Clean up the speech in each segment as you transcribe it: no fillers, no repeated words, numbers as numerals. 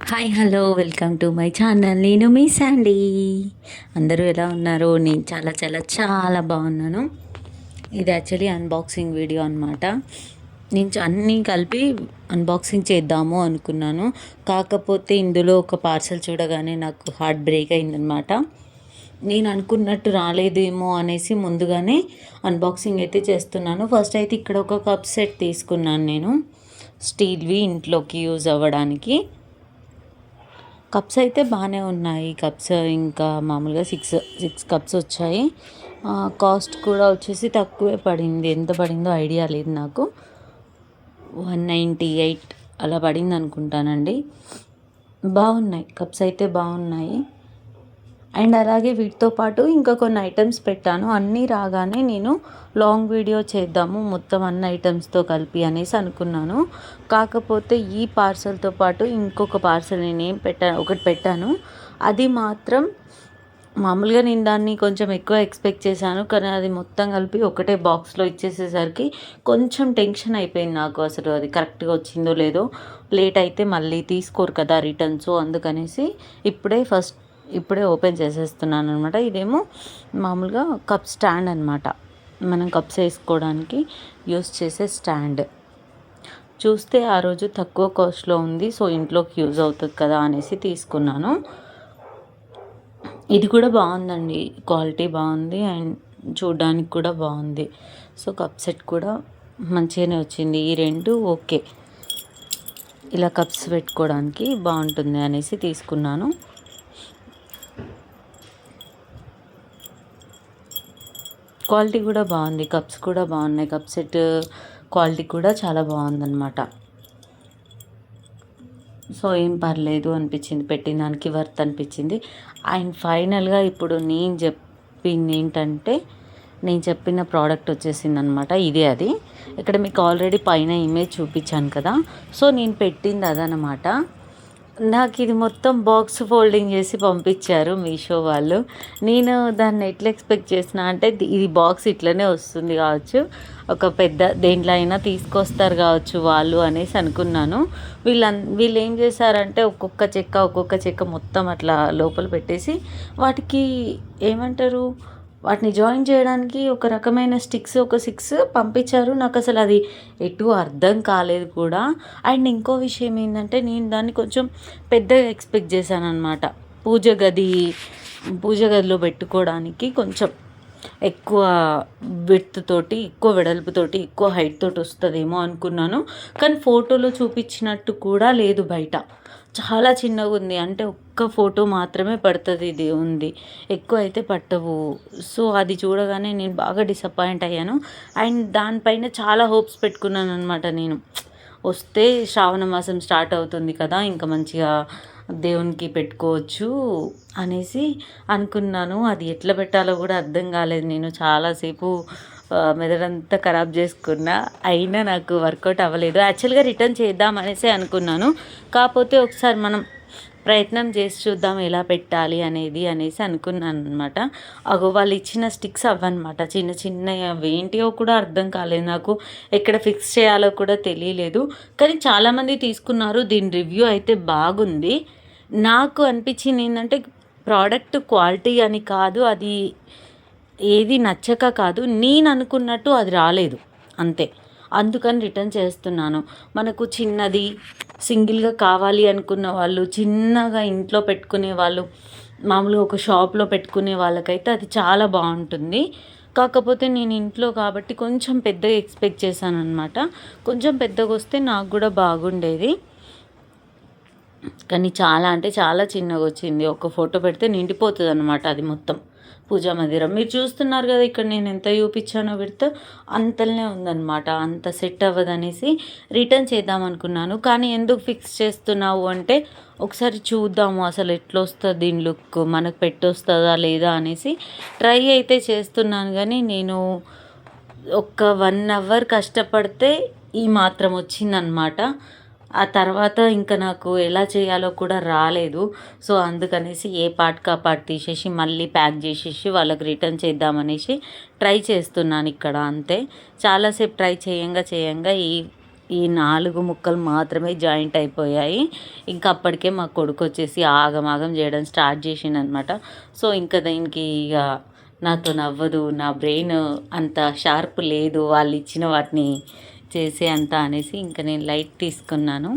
Hi hello welcome to my channel. నేను మీ Sandy. అందరూ ఎలా ఉన్నారు? నేను చాలా చాలా చాలా బాగున్నాను. ఇది యాక్చువల్లీ అన్బాక్సింగ్ వీడియో అనమాట. నేను అన్నీ కలిపి అన్బాక్సింగ్ చేద్దాము అనుకున్నాను. కాకపోతే ఇందులో ఒక పార్సల్ చూడగానే నాకు హార్ట్ బ్రేక్ అయిందనమాట. నేను అనుకున్నట్టు రాలేదేమో అనేసి ముందుగానే అన్బాక్సింగ్ అయితే చేస్తున్నాను. ఫస్ట్ అయితే ఇక్కడ ఒక కప్ సెట్ తీసుకున్నాను నేను, స్టీల్వి, ఇంట్లోకి యూజ్ అవ్వడానికి. కప్స్ అయితే బాగానే ఉన్నాయి. కప్స్ ఇంకా మామూలుగా సిక్స్ సిక్స్ కప్స్ వచ్చాయి. కాస్ట్ కూడా వచ్చేసి తక్కువే పడింది. ఎంత పడిందో ఐడియా లేదు నాకు. 198 అలా పడింది అనుకుంటానండి. బాగున్నాయి కప్స్ అయితే బాగున్నాయి. అండ్ అలాగే వీటితో పాటు ఇంకా కొన్ని ఐటమ్స్ పెట్టాను. అన్నీ రాగానే నేను లాంగ్ వీడియో చేద్దాము మొత్తం అన్ని ఐటమ్స్తో కలిపి అనేసి అనుకున్నాను. కాకపోతే ఈ పార్సల్తో పాటు ఇంకొక పార్సల్ నేనేం ఒకటి పెట్టాను. అది మాత్రం మామూలుగా నేను దాన్ని కొంచెం ఎక్కువ ఎక్స్పెక్ట్ చేశాను, కానీ అది మొత్తం కలిపి ఒకటే బాక్స్లో ఇచ్చేసేసరికి కొంచెం టెన్షన్ అయిపోయింది నాకు. అసలు అది కరెక్ట్గా వచ్చిందో లేదో, లేట్ అయితే మళ్ళీ తీసుకోరు కదా రిటర్న్స్. అందుకనేసి ఇప్పుడే ఓపెన్ చేసేస్తున్నాను అనమాట. ఇదేమో మామూలుగా కప్ స్టాండ్ అనమాట. మనం కప్స్ వేసుకోవడానికి యూస్ చేసే స్టాండ్. చూస్తే ఆ రోజు తక్కువ కాస్ట్లో ఉంది, సో ఇంట్లోకి యూజ్ అవుతుంది కదా అనేసి తీసుకున్నాను. ఇది కూడా బాగుందండి, క్వాలిటీ బాగుంది అండ్ చూడడానికి కూడా బాగుంది. సో కప్ సెట్ కూడా మంచిగానే వచ్చింది. ఈ రెండు ఓకే, ఇలా కప్స్ పెట్టుకోవడానికి బాగుంటుంది అనేసి తీసుకున్నాను. క్వాలిటీ కూడా బాగుంది, కప్స్ కూడా బాగున్నాయి. కప్ సెట్ క్వాలిటీ కూడా చాలా బాగుందన్నమాట. సో ఏం పర్లేదు అనిపించింది, పెట్టిన దానికి వర్త్ అనిపించింది. అండ్ ఫైనల్గా ఇప్పుడు నేను చెప్పిన ప్రోడక్ట్ వచ్చేసింది అనమాట. ఇదే అది. ఇక్కడ మీకు ఆల్రెడీ పైన ఇమేజ్ చూపించాను కదా, సో నేను పెట్టింది అదనమాట. నాకు ఇది మొత్తం బాక్స్ ఫోల్డింగ్ చేసి పంపించారు మీషో వాళ్ళు. నేను దాన్ని ఎట్లా ఎక్స్పెక్ట్ చేసిన అంటే, ఇది బాక్స్ ఇట్లనే వస్తుంది కావచ్చు, ఒక పెద్ద దేంట్లో అయినా తీసుకొస్తారు కావచ్చు వాళ్ళు అనేసి అనుకున్నాను. వీళ్ళు ఏం చేశారంటే ఒక్కొక్క చెక్క మొత్తం అట్లా లోపల పెట్టేసి వాటికి ఏమంటారు, వాటిని జాయిన్ చేయడానికి ఒక రకమైన ఒక 6 పంపించారు. నాకు అసలు అది ఎటు అర్థం కాలేదు కూడా. అండ్ ఇంకో విషయం ఏంటంటే, నేను దాన్ని కొంచెం పెద్దగా ఎక్స్పెక్ట్ చేశాను అనమాట. పూజ గదిలో పెట్టుకోవడానికి కొంచెం ఎక్కువ విడ్త్ తోటి, ఎక్కువ వెడల్పుతోటి, ఎక్కువ హైట్ తోటి వస్తుందేమో అనుకున్నాను. కానీ ఫోటోలో చూపించినట్టు కూడా లేదు. బయట చాలా చిన్నగా ఉంది. అంటే ఒక్క ఫోటో మాత్రమే పడుతుంది ఇది ఉంది, ఎక్కువ అయితే పట్టవు. సో అది చూడగానే నేను బాగా డిసప్పాయింట్ అయ్యాను. అండ్ దానిపైన చాలా హోప్స్ పెట్టుకున్నాను అనమాట. నేను వస్తే శ్రావణ మాసం స్టార్ట్ అవుతుంది కదా, ఇంకా మంచిగా దేవునికి పెట్టుకోవచ్చు అనేసి అనుకున్నాను. అది ఎట్లా పెట్టాలో కూడా అర్థం కాలేదు. నేను చాలాసేపు మెదడంతా ఖరాబ్ చేసుకున్నా, అయినా నాకు వర్కౌట్ అవ్వలేదు. యాక్చువల్గా రిటర్న్ చేద్దాం అనేసి అనుకున్నాను. కాకపోతే ఒకసారి మనం ప్రయత్నం చేసి చూద్దాం ఎలా పెట్టాలి అనేసి అనుకున్నాను అనమాట. వాళ్ళు ఇచ్చిన స్టిక్స్ అవ్వన్నమాట, చిన్న చిన్న ఏంటియో కూడా అర్థం కాలేదు నాకు. ఎక్కడ ఫిక్స్ చేయాలో కూడా తెలియలేదు. కానీ చాలామంది తీసుకున్నారు. దీని రివ్యూ అయితే బాగుంది. నాకు అనిపించింది ఏంటంటే, ప్రోడక్ట్ క్వాలిటీ అని కాదు, అది ఏది నచ్చక కాదు, నేను అనుకున్నట్టు అది రాలేదు అంతే. అందుకని రిటర్న్ చేస్తున్నాను. మనకు చిన్నది సింగిల్గా కావాలి అనుకున్న వాళ్ళు, చిన్నగా ఇంట్లో పెట్టుకునే వాళ్ళు, మామూలుగా ఒక షాప్లో పెట్టుకునే వాళ్ళకైతే అది చాలా బాగుంటుంది. కాకపోతే నేను ఇంట్లో కాబట్టి కొంచెం పెద్దగా ఎక్స్పెక్ట్ చేశాను అనమాట. కొంచెం పెద్దగా వస్తే నాకు కూడా బాగుండేది. కానీ చాలా అంటే చాలా చిన్నగా వచ్చింది. ఒక ఫోటో పెడితే నిండిపోతుంది అనమాట అది మొత్తం పూజా మందిరం. మీరు చూస్తున్నారు కదా, ఇక్కడ నేను ఎంత చూపించానో పెడితే అంతలోనే ఉందన్నమాట. అంత సెట్ అవ్వదనేసి రిటర్న్ చేద్దాం అనుకున్నాను. కానీ ఎందుకు ఫిక్స్ చేస్తున్నావు అంటే, ఒకసారి చూద్దాము అసలు ఎట్లా వస్తుంది దీని లుక్, మనకు పెట్టొస్తుందా లేదా అనేసి ట్రై అయితే చేస్తున్నాను. కానీ నేను ఒక 1 అవర్ కష్టపడితే ఈ మాత్రం వచ్చిందనమాట. ఆ తర్వాత ఇంకా నాకు ఎలా చేయాలో కూడా రాలేదు. సో అందుకనేసి ఏ పార్ట్కి ఆ పార్ట్ తీసేసి మళ్ళీ ప్యాక్ చేసేసి వాళ్ళకి రిటర్న్ చేద్దామనేసి ట్రై చేస్తున్నాను ఇక్కడ అంతే. చాలాసేపు ట్రై చేయంగా ఈ 4 ముక్కలు మాత్రమే జాయింట్ అయిపోయాయి. ఇంకా అప్పటికే మా కొడుకు వచ్చేసి ఆగమాగం చేయడం స్టార్ట్ చేసిండనమాట. సో ఇంకా దీనికి ఇక నాతో నవ్వదు, నా బ్రెయిన్ అంత షార్ప్ లేదు వాళ్ళు ఇచ్చిన వాటిని చేసే అంత అనేసి ఇంకా నేను లైట్ తీసుకున్నాను.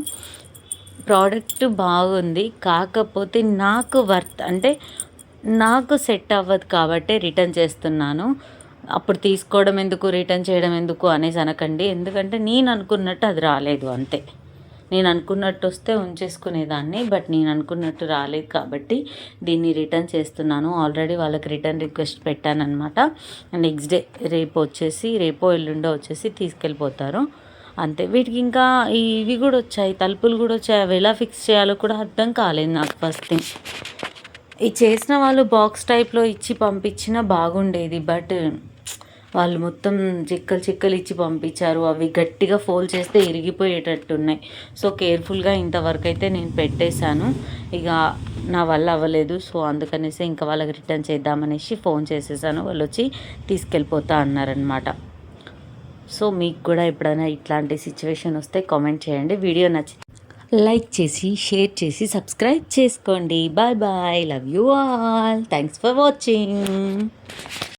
ప్రోడక్ట్ బాగుంది, కాకపోతే నాకు అంటే నాకు సెట్ అవ్వదు కాబట్టి రిటర్న్ చేస్తున్నాను. అప్పుడు తీసుకోవడం ఎందుకు, రిటర్న్ చేయడం ఎందుకు అనేసి అనకండి. ఎందుకంటే నేను అనుకున్నట్టు అది రాలేదు అంతే. నేను అనుకున్నట్టు వస్తే ఉంచేసుకునేదాన్ని, బట్ నేను అనుకున్నట్టు రాలేదు కాబట్టి దీన్ని రిటర్న్ చేస్తున్నాను. ఆల్రెడీ వాళ్ళకి రిటర్న్ రిక్వెస్ట్ పెట్టానమాట. నెక్స్ట్ డే రేపో ఎల్లుండో వచ్చేసి తీసుకెళ్ళిపోతారు అంతే. వీటికి ఇంకా ఇవి కూడా వచ్చాయి, తలుపులు కూడా వచ్చాయి. అవి ఎలా ఫిక్స్ చేయాలో కూడా అర్థం కాలేదు నాకు ఫస్ట్ థింగ్. ఈ చేసిన వాళ్ళు బాక్స్ టైప్లో ఇచ్చి పంపించినా బాగుండేది, బట్ వాళ్ళు మొత్తం చిక్కలు ఇచ్చి పంపించారు. అవి గట్టిగా ఫోల్డ్ చేస్తే ఇరిగిపోయేటట్టు ఉన్నాయి. సో కేర్ఫుల్గా ఇంతవరకు అయితే నేను పెట్టేశాను. ఇక నా వల్ల అవ్వలేదు. సో అందుకనేసి ఇంకా వాళ్ళకి రిటర్న్ చేద్దామనేసి ఫోన్ చేసేసాను. వాళ్ళు వచ్చి తీసుకెళ్ళిపోతా అన్నారనమాట. సో మీకు కూడా ఎప్పుడైనా ఇట్లాంటి సిచ్యువేషన్ వస్తే కామెంట్ చేయండి. వీడియో నచ్చితే లైక్ చేసి, షేర్ చేసి, సబ్స్క్రైబ్ చేసుకోండి. Bye bye, love you all, thanks for watching.